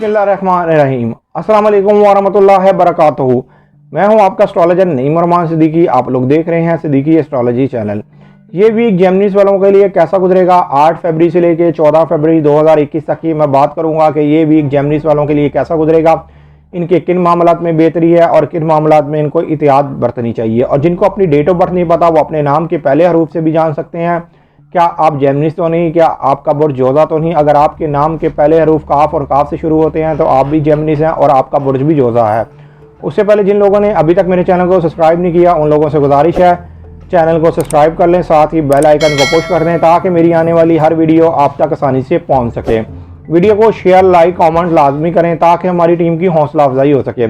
बिस्मिल्लाहिर्रहमानिर्रहीम। अस्सलाम वालेकुम वरहमतुल्लाहि वबरकातुहू। मैं हूं आपका एस्ट्रोलॉजर नईम रहमान सिद्दीकी। आप लोग देख रहे हैं सिद्दीकी एस्ट्रोलॉजी चैनल। ये वीक जेमिनीज वालों के लिए कैसा गुजरेगा 8 फरवरी से लेकर 14 फरवरी 2021 तक की मैं बात करूंगा कि ये वीक जेमिनीज वालों के लिए कैसा गुजरेगा, इनके किन मामलात में बेहतरी है और किन मामलात में इनको एहतियात बरतनी चाहिए। और जिनको अपनी डेट ऑफ बर्थ नहीं पता वो अपने नाम के पहले हरूफ से भी जान सकते हैं। क्या आप जेमिनीज तो नहीं, क्या आपका बुर्ज जोधा तो नहीं। अगर आपके नाम के पहले हरूफ काफ और काफ से शुरू होते हैं तो आप भी जेमिनीज हैं और आपका बुर्ज भी जोधा है। उससे पहले जिन लोगों ने अभी तक मेरे चैनल को सब्सक्राइब नहीं किया उन लोगों से गुजारिश है चैनल को सब्सक्राइब कर लें, साथ ही बेल आइकन को पुश कर दें ताकि मेरी आने वाली हर वीडियो आप तक आसानी से पहुंच सके। वीडियो को शेयर लाइक कमेंट लाजमी करें ताकि हमारी टीम की हौसला अफजाई हो सके।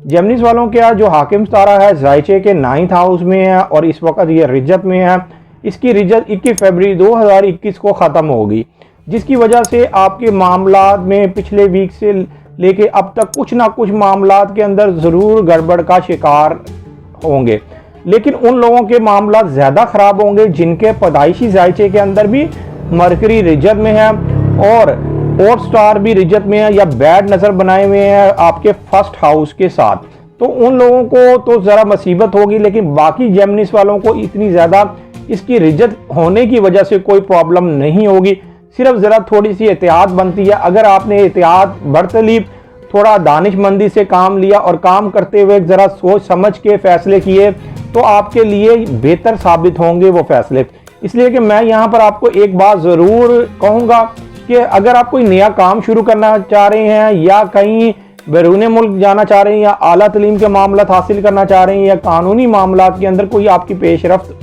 जेमिनीज वालों के जो हाकिम तारा है ज़ायचे के 9th हाउस में है और इस वक्त ये रिज्जत में है। इसकी रिज्जत 21 फरवरी 2021 को ख़त्म होगी, जिसकी वजह से आपके मामलात में पिछले वीक से लेके अब तक कुछ ना कुछ मामलात के अंदर ज़रूर गड़बड़ का शिकार होंगे। लेकिन उन लोगों के मामलात ज़्यादा ख़राब होंगे जिनके पैदाइशी ज़ायचे के अंदर भी मरकरी रिज्जत में है और स्टार भी रिज्जत में है या बैड नज़र बनाए हुए हैं आपके फर्स्ट हाउस के साथ। तो उन लोगों को तो ज़रा मुसीबत होगी, लेकिन बाकी जेमिनीज वालों को इतनी ज़्यादा इसकी रिज्जत होने की वजह से कोई प्रॉब्लम नहीं होगी। सिर्फ ज़रा थोड़ी सी एहतियात बनती है। अगर आपने एहतियात बरत ली, थोड़ा दानिशमंदी से काम लिया और काम करते हुए ज़रा सोच समझ के फ़ैसले किए तो आपके लिए बेहतर साबित होंगे वो फ़ैसले। इसलिए कि मैं यहाँ पर आपको एक बात ज़रूर कहूँगा कि अगर आप कोई नया काम शुरू करना चाह रहे हैं या कहीं बैरून मुल्क जाना चाह रहे हैं या आला तलीम के मामला हासिल करना चाह रहे हैं या कानूनी मामलात के अंदर कोई आपकी पेशरफ्त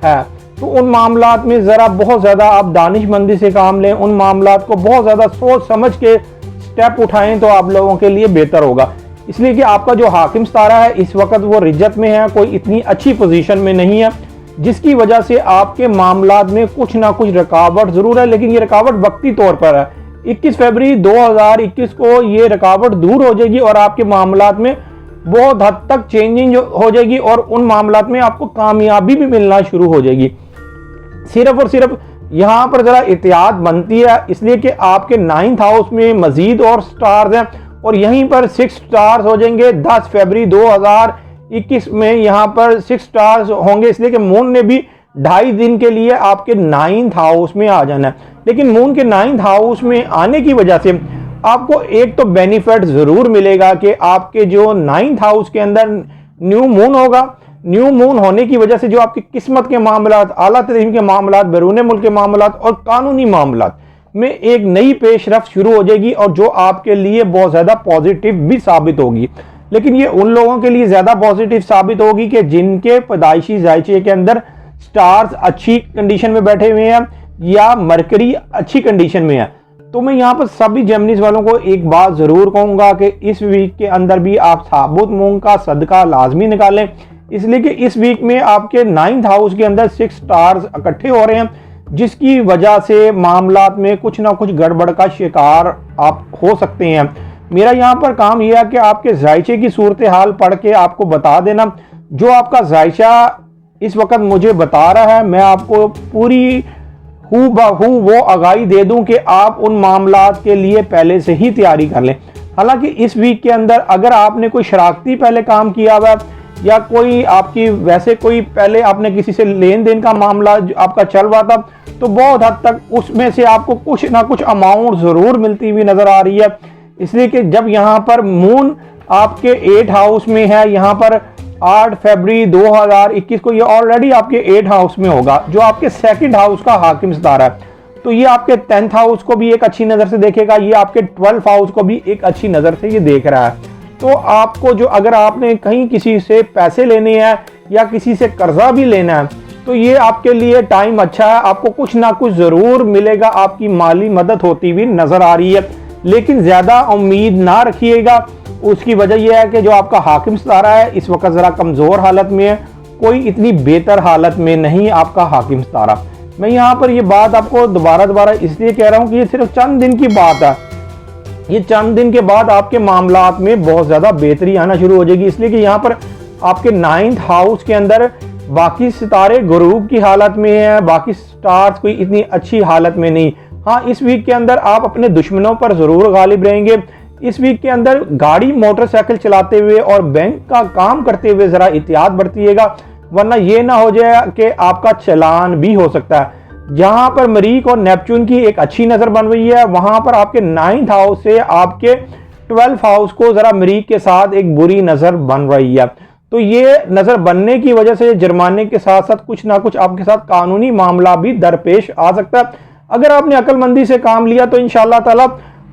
है, तो उन मामलात में ज़रा बहुत ज़्यादा आप दानिशमंदी से काम लें, उन मामलात को बहुत ज़्यादा सोच समझ के स्टेप उठाएं तो आप लोगों के लिए बेहतर होगा। इसलिए कि आपका जो हाकिम तारा है इस वक्त वो रिज्जत में है, कोई इतनी अच्छी पोजीशन में नहीं है, जिसकी वजह से आपके मामलात में कुछ ना कुछ रुकावट ज़रूर है, लेकिन ये रुकावट वक्ती तौर पर है। 21 फरवरी 2021 को ये रुकावट दूर हो जाएगी और आपके मामलात में बहुत हद तक चेंजिंग हो जाएगी और उन मामलात में आपको कामयाबी भी मिलना शुरू हो जाएगी। सिर्फ और सिर्फ यहाँ पर ज़रा एहतियात बनती है, इसलिए कि आपके 9th हाउस में मजीद और स्टार्स हैं और यहीं पर 6 स्टार्स हो जाएंगे 10 फरवरी 2021 में। यहाँ पर 6 स्टार्स होंगे, इसलिए कि मून ने भी 2.5 दिन के लिए आपके 9th हाउस में आ जाना है। लेकिन मून के 9th हाउस में आने की वजह से आपको एक तो बेनिफिट ज़रूर मिलेगा कि आपके जो 9th हाउस के अंदर न्यू मून होगा। न्यू मून होने की वजह से जो आपकी किस्मत के मामलात, आला तरीम के मामलात, बैरून मुल्क के मामलात और कानूनी मामलात में एक नई पेशरफ्त शुरू हो जाएगी और जो आपके लिए बहुत ज़्यादा पॉजिटिव भी साबित होगी। लेकिन ये उन लोगों के लिए ज़्यादा पॉजिटिव साबित होगी कि जिनके पैदाइशी ज़ायचे के अंदर स्टार्स अच्छी कंडीशन में बैठे हुए हैं या मरकरी अच्छी कंडीशन में है। तो मैं यहाँ पर सभी जेमिनीज वालों को एक बात ज़रूर कहूँगा कि इस वीक के अंदर भी आप साबुत मूंग का सदका लाजमी निकालें, इसलिए कि इस वीक में आपके 9th हाउस के अंदर 6 स्टार्स इकट्ठे हो रहे हैं, जिसकी वजह से मामलात में कुछ ना कुछ गड़बड़ का शिकार आप हो सकते हैं। मेरा यहाँ पर काम यह है कि आपके जायचे की सूरत हाल पढ़ के आपको बता देना। जो आपका जायचा इस वक्त मुझे बता रहा है मैं आपको पूरी हू बहू वो आगाही दे दूं कि आप उन मामलात के लिए पहले से ही तैयारी कर लें। हालांकि इस वीक के अंदर अगर आपने कोई शरारती पहले काम किया हुआ या कोई आपकी वैसे कोई पहले आपने किसी से लेन देन का मामला आपका चल रहा था तो बहुत हद तक उसमें से आपको कुछ ना कुछ अमाउंट ज़रूर मिलती हुई नज़र आ रही है। इसलिए कि जब यहाँ पर मून आपके 8 हाउस में है, यहाँ पर 8 फरवरी 2021 को ये ऑलरेडी आपके 8 हाउस में होगा जो आपके 2nd हाउस का हाकिम सितारा है। तो ये आपके 10th हाउस को भी एक अच्छी नज़र से देखेगा, ये आपके 12th हाउस को भी एक अच्छी नज़र से ये देख रहा है। तो आपको जो अगर आपने कहीं किसी से पैसे लेने हैं या किसी से कर्जा भी लेना है तो ये आपके लिए टाइम अच्छा है, आपको कुछ ना कुछ ज़रूर मिलेगा, आपकी माली मदद होती हुई नज़र आ रही है। लेकिन ज़्यादा उम्मीद ना रखिएगा, उसकी वजह यह है कि जो आपका हाकिम सितारा है इस वक्त ज़रा कमज़ोर हालत में है, कोई इतनी बेहतर हालत में नहीं आपका हाकिम सितारा। मैं यहाँ पर ये बात आपको दोबारा इसलिए कह रहा हूँ कि ये सिर्फ चंद दिन की बात है। ये चंद दिन के बाद आपके मामलात में बहुत ज़्यादा बेहतरी आना शुरू हो जाएगी, इसलिए कि यहाँ पर आपके 9th हाउस के अंदर बाकी सितारे गुरूब की हालत में हैं, बाकी स्टार्स कोई इतनी अच्छी हालत में नहीं। हाँ, इस वीक के अंदर आप अपने दुश्मनों पर ज़रूर गालिब रहेंगे। इस वीक के अंदर गाड़ी मोटरसाइकिल चलाते हुए और बैंक का काम करते हुए ज़रा एहतियात बरतिएगा, वरना ये ना हो जाए कि आपका चालान भी हो सकता है। जहां पर मरीख और नेपच्यून की एक अच्छी नज़र बन रही है, वहां पर आपके 9th हाउस से आपके 12th हाउस को ज़रा मरीख के साथ एक बुरी नज़र बन रही है। तो ये नज़र बनने की वजह से जुर्माने के साथ साथ कुछ ना कुछ आपके साथ कानूनी मामला भी दरपेश आ सकता है। अगर आपने अक्लमंदी से काम लिया तो इंशाअल्लाह ताला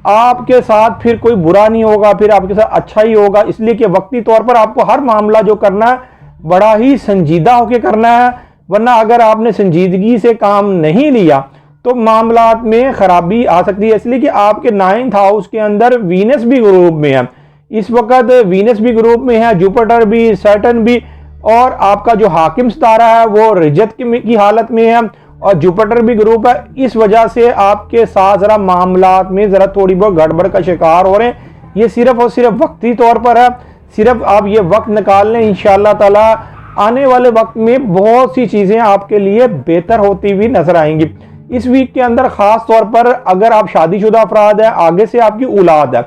आपके साथ फिर कोई बुरा नहीं होगा, फिर आपके साथ अच्छा ही होगा। इसलिए कि वक्ती तौर पर आपको हर मामला जो करना है बड़ा ही संजीदा होकर करना है, वरना अगर आपने संजीदगी से काम नहीं लिया तो मामलात में खराबी आ सकती है। इसलिए कि आपके 9th हाउस के अंदर वीनस भी ग्रुप में है, इस वक्त वीनस भी ग्रुप में है, जुपिटर भी, सैटर्न भी, और आपका जो हाकिम सितारा है वो रजत की हालत में है और जुपिटर भी ग्रुप है। इस वजह से आपके साथ ज़रा मामलात में ज़रा थोड़ी बहुत गड़बड़ का शिकार हो रहे हैं। ये सिर्फ और सिर्फ वक्ती तौर पर है, सिर्फ आप ये वक्त निकाल लें, इंशाअल्लाह ताला आने वाले वक्त में बहुत सी चीज़ें आपके लिए बेहतर होती हुई नजर आएंगी। इस वीक के अंदर ख़ास तौर पर अगर आप शादीशुदा अफराद हैं, आगे से आपकी औलाद है,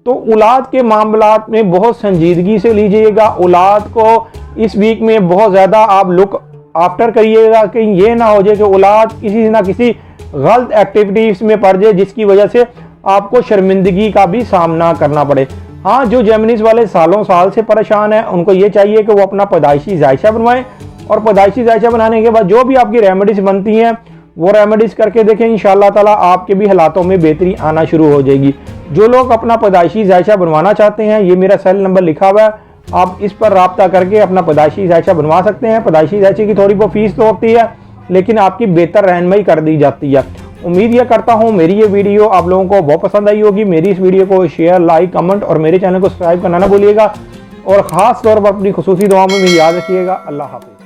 तो औलाद के मामलात में बहुत संजीदगी से लीजिएगा। औलाद को इस वीक में बहुत ज़्यादा आप लुक आफ्टर करिएगा कि ये ना हो जाए कि औलाद किसी ना किसी गलत एक्टिविटीज़ में पड़ जाए जिसकी वजह से आपको शर्मिंदगी का भी सामना करना पड़े। हाँ, जो जेमिनीज वाले सालों साल से परेशान हैं उनको ये चाहिए कि वो अपना पैदाइशी जायशा बनवाएं, और पैदाइशी जायशा बनाने के बाद जो भी आपकी रेमेडीज बनती हैं वो रेमेडीज करके देखें, इंशाअल्लाह ताला आपके भी हालातों में बेहतरी आना शुरू हो जाएगी। जो लोग अपना पैदाइशी जायशा बनवाना चाहते हैं, ये मेरा सेल नंबर लिखा हुआ है, आप इस पर राब्ता करके अपना पैदाइशी जायशा बनवा सकते हैं। पैदाइशी जायशे की थोड़ी बहुत फीस तो होती है, लेकिन आपकी बेहतर रहनुमाई कर दी जाती है। उम्मीद यह करता हूँ मेरी ये वीडियो आप लोगों को बहुत पसंद आई होगी। मेरी इस वीडियो को शेयर, लाइक, कमेंट और मेरे चैनल को सब्सक्राइब करना ना भूलिएगा, और ख़ास तौर पर अपनी खुसूसी दुआओं में याद रखिएगा। अल्लाह हाफ़िज़।